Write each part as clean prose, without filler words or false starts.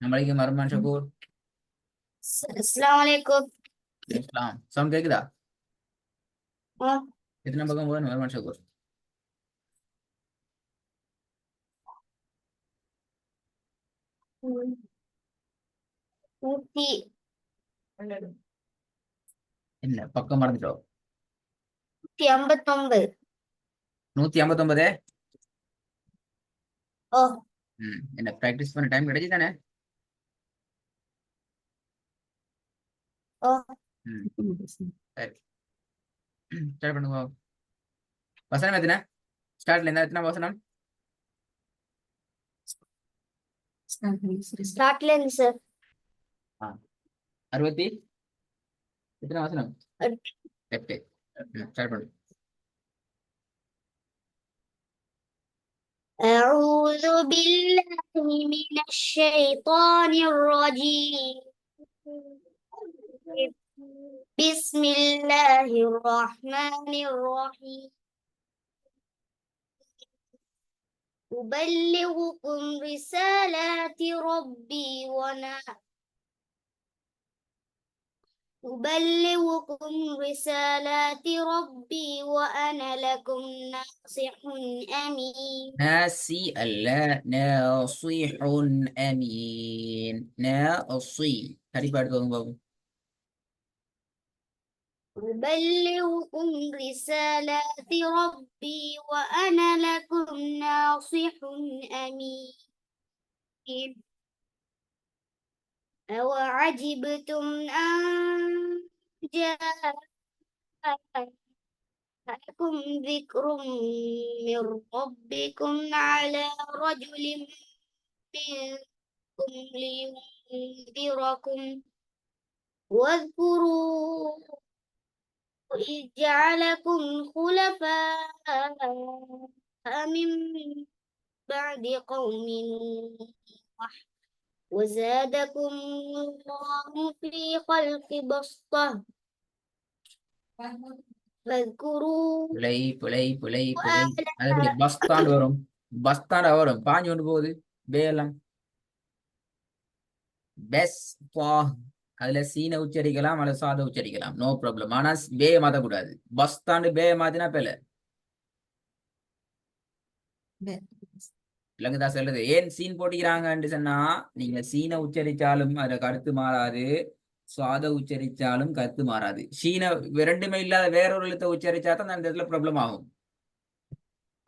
Assalamualaikum Arman Syakur. Assalamualaikum. Islam. Sound கேக்குதா? Oh, எத்தனை பக்கம் போகணும் Arman Syakur? ngerti. என்ன பக்கம் மறந்துட்டோம். 159. 159. Oh, என்ன பிராக்டிஸ் பண்ண டைம் கிடைச்சு தானே? oh. சரி. ஸ்டார்ட் பண்ணுங்க. வசனம் எத்தனை? ஸ்டார்ட்ல இருந்தா எத்தனை வசனம்? Startல இருந்து சார். 60 எத்தனை வசனம்? 8. ஸ்டார்ட் பண்ணுங்க. أعوذ بالله من الشيطان الرجيم. بسم الله الرحمن الرحيم. أبلغكم رسالات ربي وأنا لكم ناصح أمين. ناسي ألا ناصح أمين. ناصي. Tadi pada bagus. أبلغكم رسالات ربي وأنا لكم ناصح أمين. أوعجبتم أن جاءكم ذكر من ربكم على رجل منكم لينذركم واذكروا إذ جعلكم خلفاء من بعد قوم نوح وزادكم الله في خلق بسطة فاذكروا புலை அது எப்படி பஸ் தாண்டு வரும்? பஸ் தாண்டா வரும். பாஞ்சு கொண்டு போகுது பேலம். பெஸ் பா அதுல சீனை உச்சரிக்கலாம் அல்லது சாத உச்சரிக்கலாம், நோ ப்ராப்ளம். ஆனா பேய மாத்தக்கூடாது. பஸ் தாண்டு பேய மாத்தினா பேல விலங்குதான் சொல்லுது. ஏன் சீன் போட்டிக்கிறாங்கன்னு சொன்னா, நீங்க சீனை உச்சரிச்சாலும் அதுல கருத்து மாறாது, சுவாத உச்சரிச்சாலும் கருத்து மாறாது. சீனை ரெண்டுமே இல்லாத வேறொரு எழுத்தை உச்சரிச்சா தான் அந்த இடத்துல ப்ராப்ளம் ஆகும்.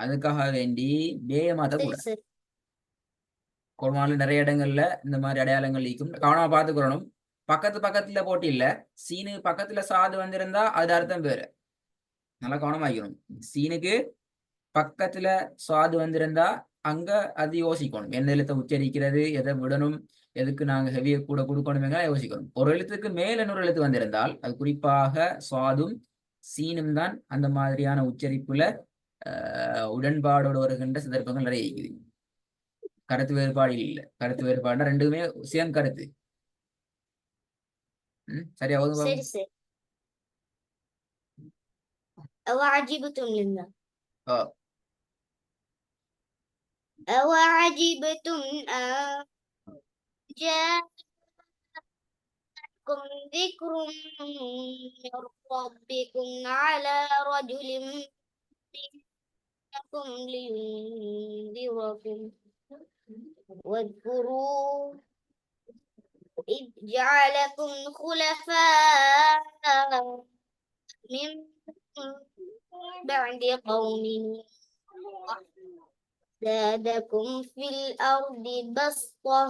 அதுக்காக வேண்டி பேய மாத்தக்கூடாது. குரான்ல நிறைய இடங்கள்ல இந்த மாதிரி அடையாளங்கள் இருக்கும், கவனமா பார்த்துக்கிறணும். பக்கத்துல போட்டி இல்ல, சீனு பக்கத்துல சாது வந்திருந்தா அது அர்த்தம் வேறு, நல்லா கவனமாக்கணும். சீனுக்கு பக்கத்துல சுவாது வந்திருந்தா அங்க அது யோசிக்கணும், எந்த எழுத்தை உச்சரிக்கிறது, எதை விடணும், எதுக்கு நாங்க ஹெவியை கூட கொடுக்கணுமே யோசிக்கணும். ஒரு எழுத்துக்கு மேல இன்னொரு எழுத்து வந்திருந்தால் அது குறிப்பாக சுவாதும் சீனும் தான் அந்த மாதிரியான உச்சரிப்புல உடன்பாடோடு வருகின்ற சந்தர்ப்பங்கள் நிறைய இருக்குது. கருத்து வேறுபாடு இல்லை. கருத்து வேறுபாடுனா ரெண்டுமே சேம் கருத்து. சரியா? சரி சரி. أوعجبتم لله أوعجبتم أن جاءكم ذكر من ربكم على رجل منكم لينذركم واذكروا إذ جعلكم خلفاء من بعد قوم نوح زادكم في الأرض بسطة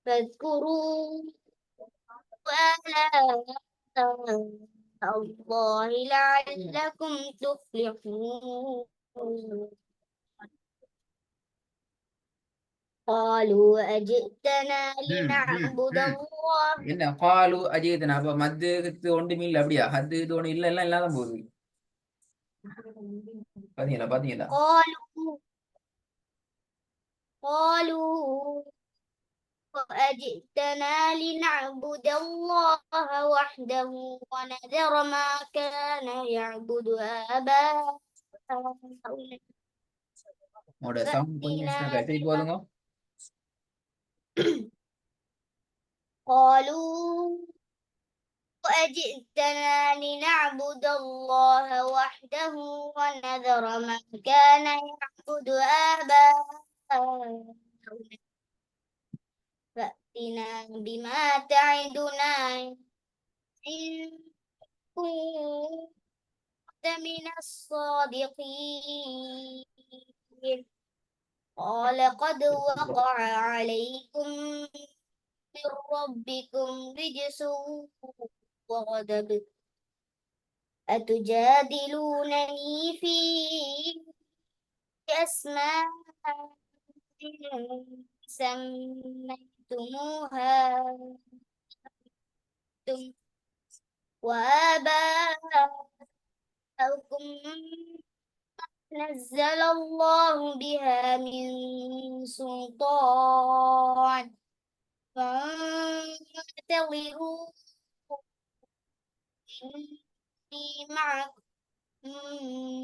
فاذكروا آلاء الله لعلكم تفلحون. قالوا أجئتنا لنعبد الله. என்ன காலு அஜித்தனா? அப்ப மத்துக்கு ஒன்றுமே இல்லை அப்படியா? அது இது ஒண்ணு இல்ல, எல்லாம் இல்லாத போகுது. பாத்தீங்களா? قالوا أجئتنا لنعبد الله وحده ونذر ما كان يعبد آباؤنا. சவுண்ட் கொஞ்சம் திருப்பி போதுங்க. قالوا أجئتنا لنعبد الله وحده ونذر ما كان يعبد آباؤنا فأتنا بما تعدنا إن كنت من الصادقين قال قد وقع عليكم من ربكم رجس وغضب أتجادلونني في أسماء سميتموها أنتم وآباؤكم نزل الله بها من سلطان فانتظروا إني معكم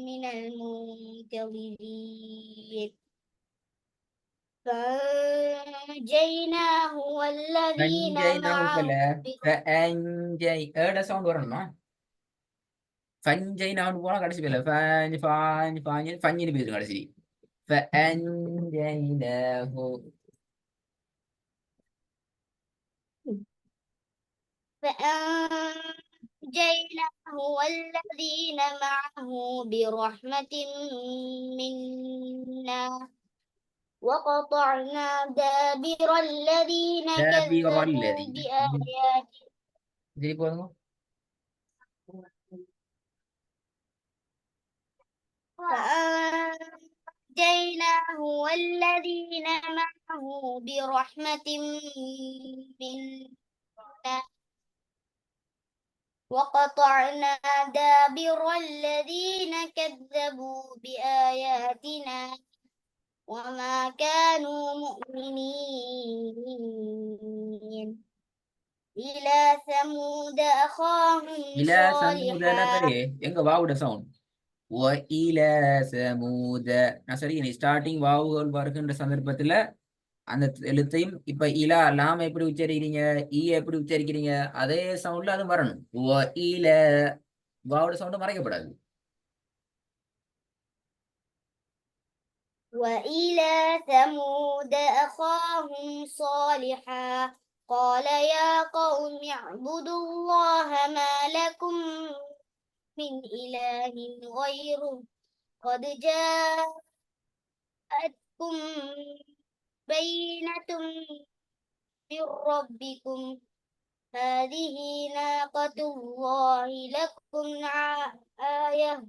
من المنتظرين فأنجيناه والذين فنجيناه معه فأنجي sound வரணுமா ஃபஞ்சைனான்னு போனா கடைசி பேர்ல ஃபஞ்சு ஃபாஞ்சு ஃபாஞ்சு ஃபஞ்சின்னு போயிடும் கடைசி فأنجيناه فأنجيناه والذين معه برحمة منا وقطعنا دابر الذين دابر كذبوا الذين بآياتنا jadi போதுங்க فأنجيناه والذين معه برحمة منا وقطعنا دابر الذين كذبوا بآياتنا وما كانوا مؤمنين إلى ثمود أخاهم إلى ثمود صالحا எங்க வாவுட சவுண்ட் وإلى ثمود நான் சரி நீ ஸ்டார்டிங் வாவுகள் வருகின்ற சந்தர்ப்பத்துல அந்த எழுத்தையும் இப்ப இலா லாம எப்படி உச்சரிக்கிறீங்க ஈ எப்படி உச்சரிக்கிறீங்க அதே சவுண்ட்ல அது வரணும் இல வாவோட சவுண்ட் மறைக்கப்படாது وإلى ثمود أخاهم صالحا قال يا قوم اعبدوا الله ما لكم من إله غيره قد جاءتكم بينة من ربكم هذه ناقة الله لكم آية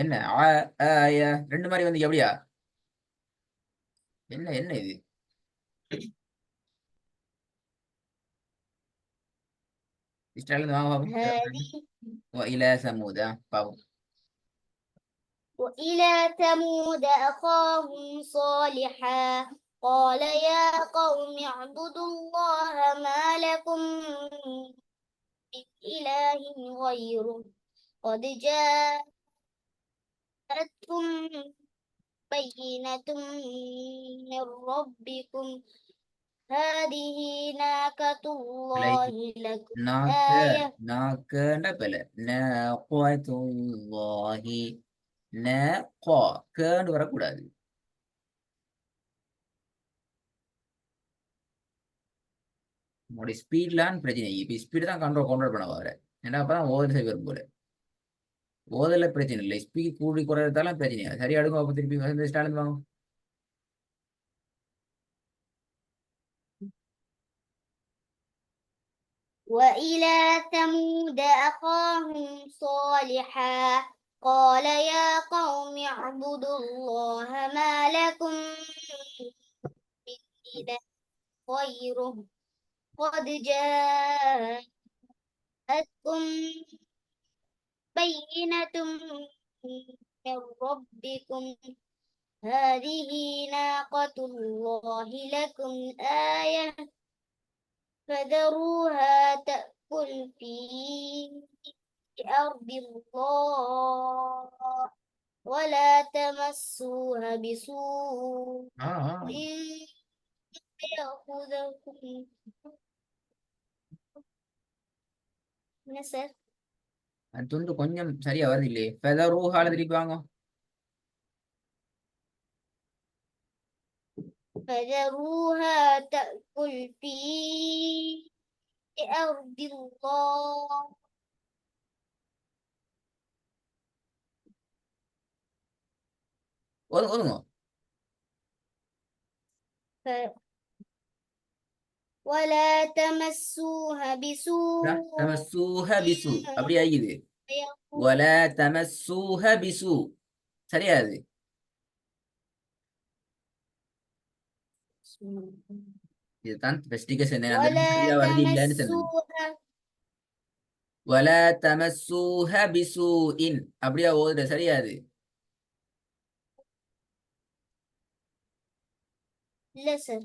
என்ன ஆய ரெண்டு மாதிரி வந்து எப்படியா என்ன என்ன இது இஸ்டால வாங்க هذه إلى ثمود பாவம் وإلى ثمود أخاهم صالحا قال يا قوم اعبدوا الله ما لكم من إله غيره قد جاءتكم بينة من ربكم هذه ناقة الله لكم آية நாக்கண்ட பல நி கேண்டு வரக்கூடாது உங்களுடைய ஸ்பீட்லான்னு பிரச்சனை இப்ப ஸ்பீடு தான் கண்ட்ரோல் பண்ண வர ஏன்னா அப்பதான் ஓதல் செய்வது போல ஓதல பிரச்சனை இல்லை ஸ்பீட் கூடி குறையறதாலும் பிரச்சனை சரியா அடுங்க அப்ப திருப்பி வந்து ஸ்டாண்ட் வாங்க وإلى ثمود أخاهم صالحا قال يا قوم اعبدوا الله ما لكم من إله غيره قد جاءتكم بينة من ربكم هذه ناقة الله لكم آية فذروها تأكل في أرض الله ولا تمسوها بسوء فيأخذكم என்ன சார் அந்த துண்டு கொஞ்சம் சரியா வருது இல்லையே ஃபதரூஹால திருப்பி வாங்க فذروها تأكل في أرض الله ஒதுங்க ف- ولا تمسوها بسوء தமஸ்ஸூஹ பிசு அப்படி ஆகிது فيقول வல தமஸ்ஸூஹ பிசு சரியா அது இதுதான் ஸ்பெசிஃபிகேஷன் ولا சரியா வருது இல்லைன்னு சொன்னேன் تمسوها வல தமஸ்ஸூஹ பிசு இன் அப்படியா ஓதுற சரியா அது لا سر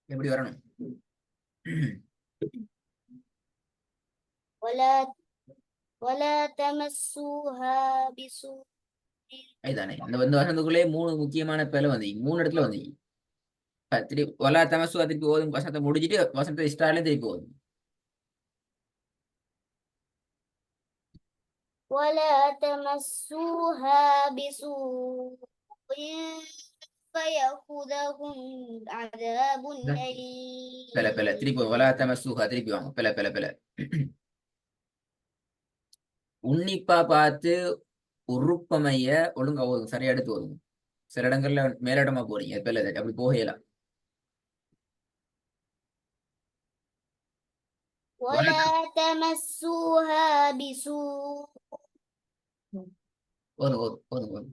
எப்படி வரணும் ولا ولا تمسوها بسوء அதுதானே அந்த வந்து வசனத்துக்குள்ளே 3 முக்கியமான பேர்ல வந்தீங்க 3 இடத்துல வந்தீங்க திருப்பி வலா தமசு திருப்பி ஓதும் வசனத்தை முடிஞ்சிட்டு வசனத்தை ஸ்டார்ட்ல திருப்பி ஓதும் ولا تمسوها بسوء فيأخذهم عذاب பெல أليم பெல திருப்பி வலா தமசுஹா திருப்பி வாங்க பெல பெல பெல உன்னிப்பா பார்த்து உருப்பமைய ஒழுங்கா ஓதும் சரியா எடுத்து ஓதும் சில இடங்கள்ல மேலிடமா போறீங்க பெல அப்படி போகலாம் ولا تمسوها بسوء ஓதுங்க ஓதுங்க ஓதுங்க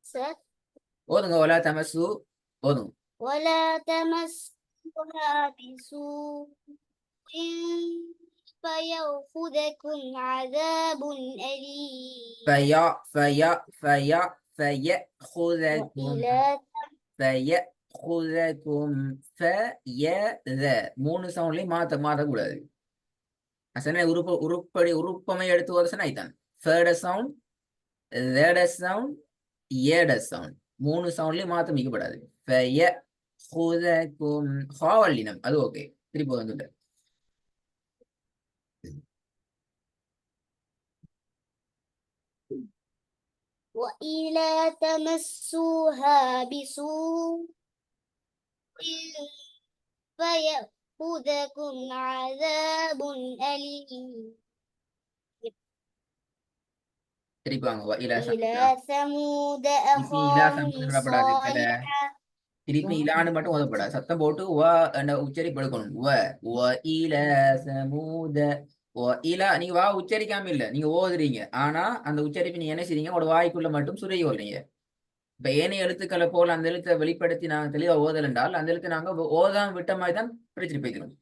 سر ஓதுங்க வலா தமசு ஓதுங்க ولا تمسوها بسوء فيأخذكم عذاب أليم فيا فيا فيا فيأخذكم وإلى فيأخذكم فيذا 3 சவுண்ட்லயும் மாத்தக்கூடாது அசனே உருப்பமை எடுத்து வருஷன் ஆயித்தான் ஃபேர்ட சவுண்ட் தேர்ட சவுண்ட் ஏட சவுண்ட் 3 சவுண்ட்லயும் மாத்த மிக்கப்படாது ஃபயஹுதகும் ஹாவல்லினம் அது ஓகே திருப்பி வந்துட்டு وإلى تمسوها بسوء فيأخذكم عذاب أليم திருப்பி வாங்க இலா إلى ثمود திருப்பி இலா أخاهم சமூகம் விடப்படாது صالحا திருப்பி இலான்னு மட்டும் ஓதப்படாது சத்தம் போட்டு வ என்ற உச்சரிப்பு எடுக்கணும் வ இல சமூத இலா நீங்க வா உச்சரிக்காம இல்ல நீங்க ஓதுறீங்க ஆனா அந்த உச்சரிப்பு நீங்க என்ன செய்றீங்க உங்களோட வாய்க்குள்ள மட்டும் சுருகி ஓடுறீங்க இப்ப ஏனைய எழுத்துக்களை போல அந்த எழுத்தை வெளிப்படுத்தி நாங்க தெளிவா ஓதல் என்றால் அந்த எழுத்து நாங்க ஓதாம விட்ட மாதிரி தான் பிரிச்சுட்டு போய்க்கிறோம்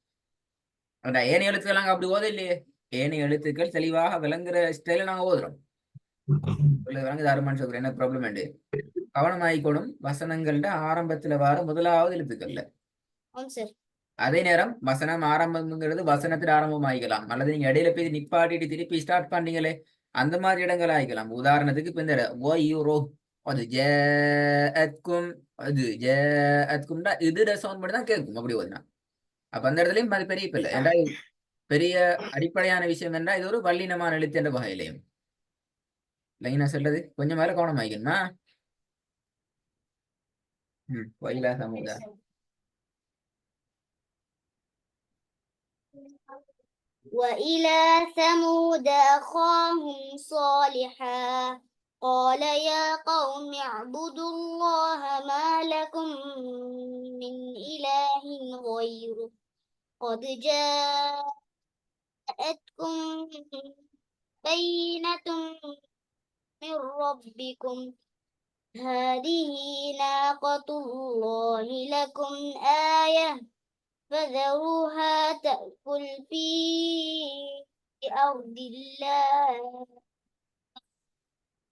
அந்த ஏனைய எழுத்துக்கள் நாங்க அப்படி ஓத இல்லையே ஏனைய எழுத்துக்கள் தெளிவாக விளங்குற ஸ்டைல நாங்க ஓதுறோம் விளங்குது அருமான்னு சொல்றேன் என்ன ப்ராப்ளம் உண்டு கவனமாயிக்கொள்ளும் வசனங்கள்ட ஆரம்பத்துல வர முதலாவது எழுத்துக்கள்ல ஆம் சார் அதே நேரம் வசனம் ஆரம்பம்ங்கிறது வசனத்துல ஆரம்பம் ஆகிக்கலாம் அல்லது நீங்க இடையில போய் நிப்பாட்டிட்டு திருப்பி ஸ்டார்ட் பண்ணீங்களே அந்த மாதிரி இடங்கள் ஆகிக்கலாம் உதாரணத்துக்கு இப்ப இந்த ஓ அது ஜேக்கும் அது ஜேக்கும்னா இது சவுண்ட் மட்டும் தான் கேட்கும் அப்படி ஓதுனா அப்ப அந்த இடத்துலயும் அது பெரிய பிள்ளை ஏண்டா பெரிய அடிப்படையான விஷயம் என்றா இது ஒரு வல்லினமான எழுத்து என்ற வகையிலையும் இல்லைங்க நான் சொல்றது கொஞ்சம் மேல கவனம் ஆகிக்கணுமா வயலா சமூக وإلى ثمود أخاهم صالحا قال يا قوم اعبدوا الله ما لكم من إله غيره قد جاءتكم بينة من ربكم هذه ناقة الله لكم آية فذروها تأكل في أرض الله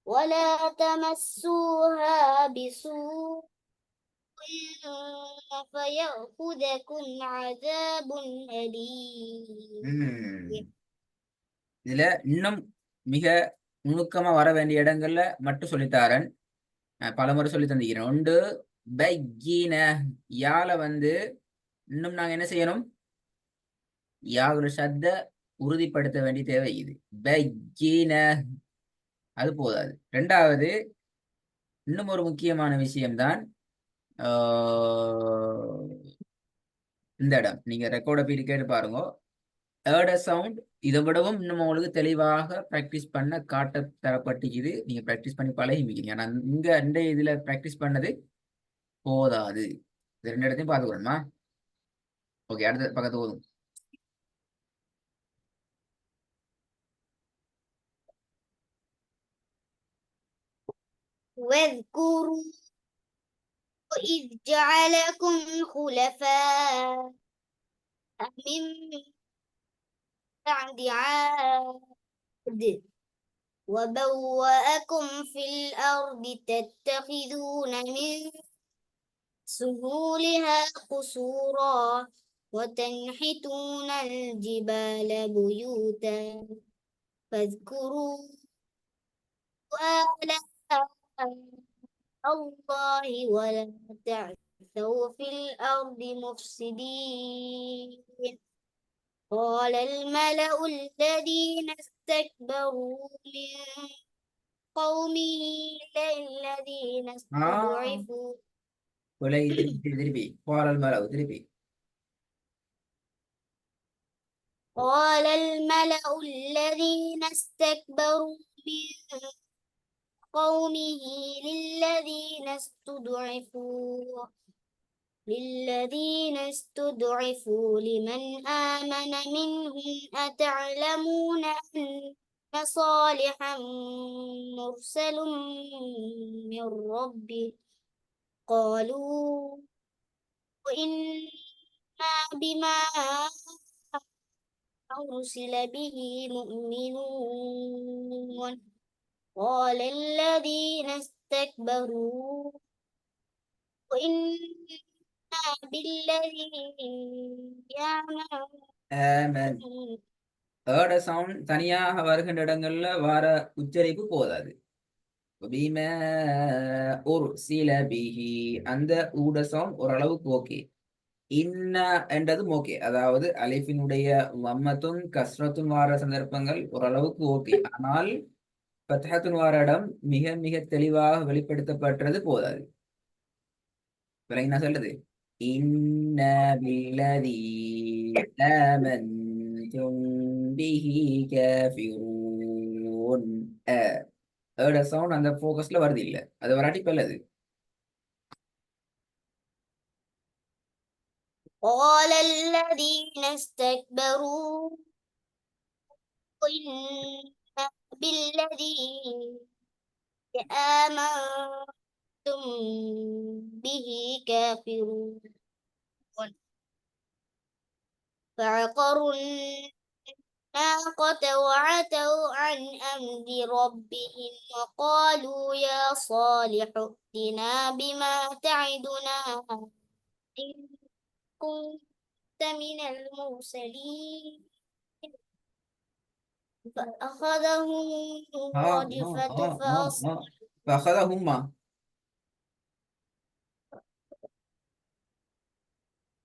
ولا تمسوها بسوء فيأخذكم عذاب أليم இதுல இன்னும் மிக நுணுக்கமா வர வேண்டிய இடங்கள்ல மட்டும் சொல்லித்தாரன் பலமுறை சொல்லி தந்திக்கிறேன். ஒன்று பையின, யால வந்து இன்னும் நாங்க என்ன செய்யணும்? யாவுல சத்த உறுதிப்படுத்த வேண்டிய தேவை இது. பையின அது போதாது. ரெண்டாவது இன்னும் ஒரு முக்கியமான விஷயம்தான் இந்த இடம். நீங்க ரெக்கார்டை போய் கேட்டு பாருங்க. தேர்ட் சவுண்ட் இதை விடவும் இன்னும் உங்களுக்கு தெளிவாக ப்ராக்டிஸ் பண்ண காட்ட தரப்பட்டுக்குது. நீங்க ப்ராக்டிஸ் பண்ணி பழகிவிக்கிறீங்க. ஆனா இங்க இந்த இதுல ப்ராக்டிஸ் பண்ணது போதாது. இது ரெண்டு இடத்தையும் பார்த்துக்கணுமா? ஓகே, அடுத்த பக்கத்து போதும். واذكروا إذ جعلكم خلفاء من بعد عاد وبوأكم في الأرض تتخذون من سهولها قصورا وتنحتون الجبال بيوتا فاذكروا آلاء الله ولا تعثوا في الأرض مفسدين قال الملأ الذين استكبروا من قومه للذين استضعفوا கொலை திருப்பி பாரல் மலவு திருப்பி. قال الملأ الذين استكبروا من قومه للذين استضعفوا لمن آمن منهم أتعلمون أن صالحا مرسل من ربه قالوا إنا بما أرسل به مؤمنون قال الذين استكبروا وإنا بالذي ஆமன். ஏட சவுண்ட் தனியாக வருகின்ற இடங்கள்ல வர உச்சரிப்பு போதாது. பீமா உர்சில பிஹி, அந்த ஊட சவுண்ட் ஓரளவுக்கு ஓகே. இன்ன என்றதும் ஓகே. அதாவது அலிஃபினுடைய வம்மத்தும் கஸ்ரத்தும் வார சந்தர்ப்பங்கள் ஓரளவுக்கு ஓகே. ஆனால் ஃபத்ஹத்துன் வார இடம் மிக மிக தெளிவாக வெளிப்படுத்தப்பட்டது போதாது. என்ன சொல்றது? இன்ன பில்லதி ஆமன்தும் பிஹி காஃபிரூன். ஏட சவுண்ட் அந்த ஃபோக்கஸ்ல வருது இல்ல, அது வராட்டி பெல்லது. قال الذين استكبروا إنا بالذي آمنتم به كافرون فعقروا الناقة وعتوا عن أمر ربهم وقالوا يا صالح ائتنا بما تعدنا إن كنت من المرسلين فأخذهم الرجفة فأخذهما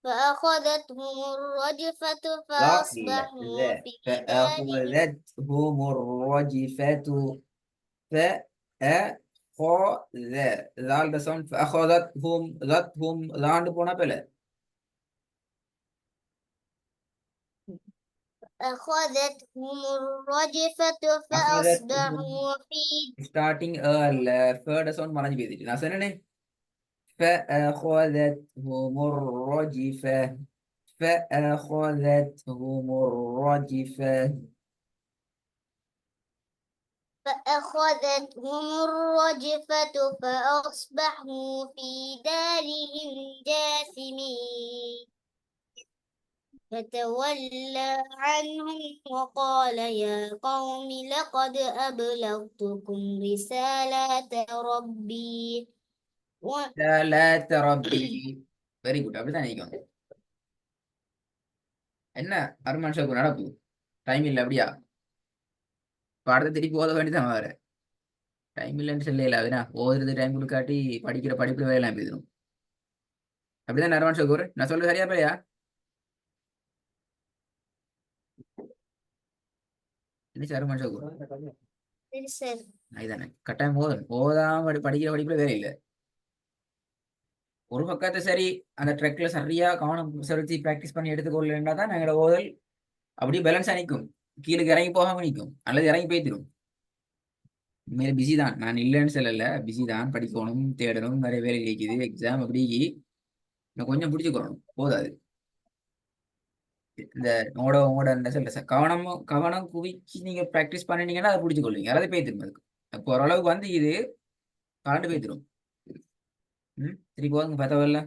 فأخذتهم الرجفة لا فأصبحوا لا في دارهم فأخذتهم الرجفة فأخذ ذال ساوند فأخذتهم ذاتهم லாண்டு போனா பெல. أخذتهم الرجفة فأصبحوا في ஸ்டார்டிங் ஃபர்ஸ்ட் சவுண்ட் மறைஞ்சு போயிடுச்சு. நான் சொன்னேனே فأخذتهم الرجفة فأخذتهم الرجفة فأخذتهم الرجفة فأصبحوا في دارهم جاثمين فتولى عنهم وقال يا قوم لقد أبلغتكم رسالات ربي رسالات ربي. Very good. அப்படிதான் நினைக்கும். என்ன அருமான் ஷோக்கு நடப்பு டைம் இல்லை அப்படியா? பாடத்தை திருப்பி ஓத வேண்டியதான் வேற. டைம் இல்லைன்னு சொல்லல அதுனா ஓதுறது டைம் கொடுக்காட்டி படிக்கிற படிப்பு வேலையெல்லாம் போயிடும். அப்படிதான் நரவான் ஷகூர், நான் சொல்றது சரியா பையா? என்ன அருமான் ஷகூர்? சரி சார். அதுதானே கட்டாயம் ஓதணும். ஓதாம படிக்கிற படிப்புல வேலை இல்லை. ஒரு பக்கத்தை சரி அந்த ட்ரெக்ல சரியா கவனம் செலுத்தி ப்ராக்டிஸ் பண்ணி எடுத்துக்கொள்ளா தான் எங்களோட ஓதல் அப்படியே பேலன்ஸா நிற்கும். கீழே இறங்கி போகாம நிற்கும் அல்லது இறங்கி போய்த்திடும். உண்மையில பிஸி தான், நான் இல்லைன்னு சொல்லல, பிஸி தான், படிக்கணும் தேடணும் நிறைய வேலை இருக்குது எக்ஸாம் அப்படி. இன்னும் கொஞ்சம் பிடிச்சிக்கணும் போதாது. இந்த உங்களோட உங்களோட என்ன சொல்ற கவனம் கவனம் குவிச்சு நீங்க ப்ராக்டிஸ் பண்ணினீங்கன்னா அதை பிடிச்சிக்கொள்வீங்க, அதை போய்த்திரும். அதுக்கு அப்போ ஓரளவுக்கு வந்து இது கலண்டு போய்த்திரும். திருப்பி போதுங்க பார்த்தவல்ல.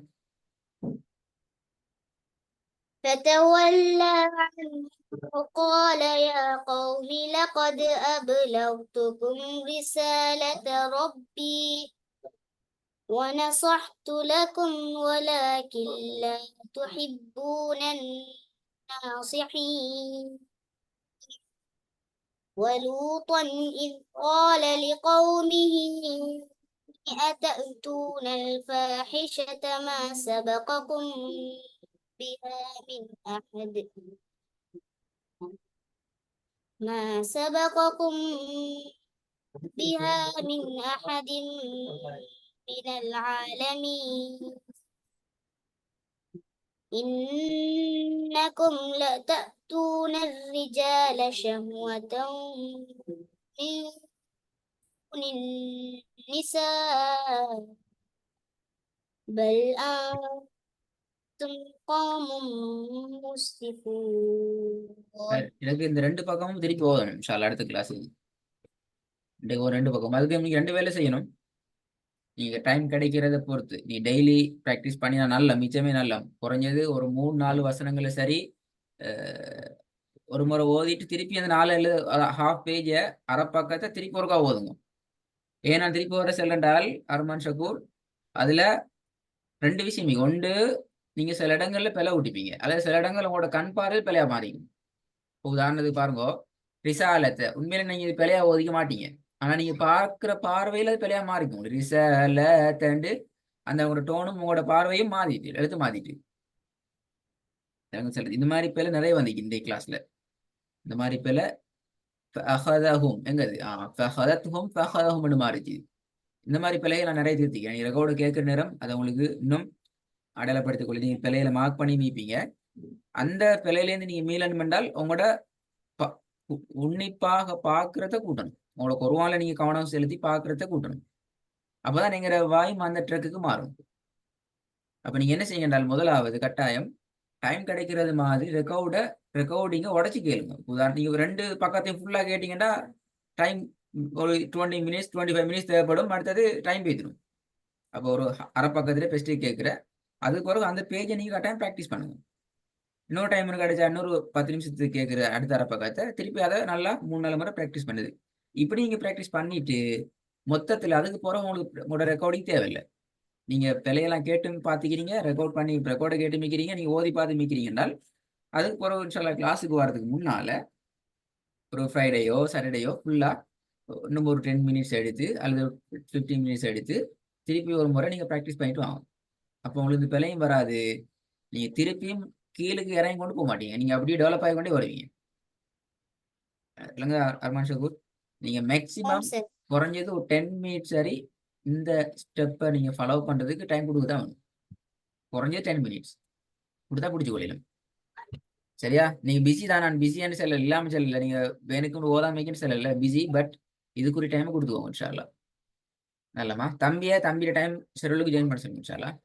فتولى عنه وقال يا قوم لقد أبلغتكم رسالة ربي ونصحت لكم ولكن لا تحبون الناصحين. ولوطا إذ قال لقومه أتأتون الفاحشة ما سبقكم بها من أحد من العالمين. إنكم لتأتون الرجال شهوة من دون النساء بل أنتم قوم مسرفون. எனக்கு இந்த ரெண்டு பக்கமும் திருப்பி ஓதணும் இன்ஷா அல்லாஹ் அடுத்த கிளாஸ். ஒரு ரெண்டு பக்கம் அதுக்கு நீங்க ரெண்டு வேலை செய்யணும். நீங்க டைம் கிடைக்கிறத பொறுத்து நீ டெய்லி ப்ராக்டிஸ் பண்ணினா நல்ல மிச்சமே நல்ல குறைஞ்சது ஒரு 3-4 வசனங்களை சரி ஒரு முறை ஓதிட்டு திருப்பி அந்த 4 ஹாஃப் பேஜ அரை பக்கத்தை திருப்பி ஒருக்கா ஓதுங்க. ஏன்னா திருப்பி வர செல்லண்டால் அருமான் ஷகூர் அதுல ரெண்டு விஷயம். ஒன்று நீங்க சில இடங்கள்ல பிழை விட்டுப்பீங்க, அல்லது சில இடங்கள்ல உங்களோட கண் பார்வை பிழையா மாறிங்க. உதாரணத்துக்கு பாருங்க, ரிசாலத்தை உண்மையில நீங்க இது பிழையா ஓதிக்க மாட்டீங்க, ஆனா நீங்க பார்க்கிற பார்வையில அது பிழையா மாறிக்கும். ரிசாலத்தண்டு அந்த உங்களோட டோனும் உங்களோட பார்வையும் மாறிட்டு எழுத்து மாத்திட்டு சொல்றது. இந்த மாதிரி பிழை நிறைய வந்துக்கு இந்த கிளாஸ்ல. இந்த மாதிரி பிழை எங்கது மாறிச்சு. இந்த மாதிரி பிழையை நான் நிறைய திருத்திக்கிறேன். நீ ரெக்கார்டு கேட்கிற நேரம் அதை உங்களுக்கு இன்னும் அடையாளப்படுத்திக் கொள்ளி நீங்க பிழையில மார்க் பண்ணி நீப்பீங்க. அந்த பிழையிலேருந்து நீங்க மீளணும் என்றால் உங்களோட உன்னிப்பாக பார்க்கறத கூட்டணும். உங்களுக்கு ஒரு வாழை நீங்க கவனம் செலுத்தி பார்க்கறத கூட்டணும். அப்பதான் நீங்க வாயும் அந்த ட்ரக்குக்கு மாறும். அப்ப நீங்க என்ன செய்யுங்க என்றால் முதலாவது கட்டாயம் டைம் கிடைக்கிறது மாதிரி ரெக்கார்டிங்கை உடச்சி கேளுங்க. உதாரணம் நீங்க 2 பக்கத்தையும் ஃபுல்லா கேட்டீங்கன்னா டைம் ஒரு 20 மினிட்ஸ் 25 மினிட்ஸ் தேவைப்படும். அடுத்தது டைம் போய்த்திடும். அப்போ ஒரு அரை பக்கத்துல பெஸ்ட் கேட்குற அதுக்கு பிறகு அந்த பேஜை நீங்க கட்டாயம் ப்ராக்டிஸ் பண்ணுங்க. இன்னொரு டைம் கிடைச்சா இன்னொரு 10 நிமிஷத்துக்கு கேட்குற அடுத்த அரை பக்கத்தை திருப்பி அதை நல்லா 3-4 முறை ப்ராக்டிஸ் பண்ணுது. இப்படி நீங்க ப்ராக்டிஸ் பண்ணிட்டு மொத்தத்தில் அதுக்கு பிறகு உங்களுக்கு உங்களோட ரெக்கார்டிங் தேவையில்லை. நீங்க பிழையெல்லாம் கேட்டு பார்த்துக்கிறீங்க, ரெக்கார்டை கேட்டு மிக்கிறீங்க, நீங்க ஓதி பார்த்து மிக்கிறீங்கன்னால் அதுக்கு பிறகு இன்ஷால்லா கிளாஸுக்கு வர்றதுக்கு முன்னால ஒரு ஃப்ரைடேயோ சாட்டர்டேயோ ஃபுல்லா இன்னும் ஒரு 10 மினிட்ஸ் எடுத்து அல்லது 15 மினிட்ஸ் எடுத்து திருப்பி ஒரு முறை நீங்க ப்ராக்டிஸ் பண்ணிட்டு வாங்க. அப்போ உங்களுக்கு பிழையும் வராது. நீங்க திருப்பியும் கீழுக்கு இறங்கி கொண்டு போக மாட்டீங்க, நீங்க அப்படியே டெவலப் ஆகி கொண்டே வருவீங்க. இல்லைங்க அர்மான் ஷகூர், நீங்க மேக்சிமம் குறைஞ்சது ஒரு 10 மினிட்ஸ் சரி இந்த ஸ்டெப்பை நீங்க ஃபாலோ பண்றதுக்கு டைம் கொடுக்குதான் வேணும். குறைஞ்சது 10 மினிட்ஸ் கொடுத்தா பிடிச்சி கொள்ளலாம். சரியா? நீங்க பிஸி தான், நான் பிஸியானு சொல்லல, இல்லாம சொல்லல, நீங்க வேணுக்கு ஓதாமைக்குன்னு சொல்லல, பிஸி. பட் இதுக்குரிய டைம் கொடுத்துக்கோங்க இன்ஷா அல்லாஹ். நல்லமா தம்பியோட டைம் ஷெட்யூலுக்கு ஜாயின் பண்ண சொல்லுங்க இன்ஷா அல்லாஹ்.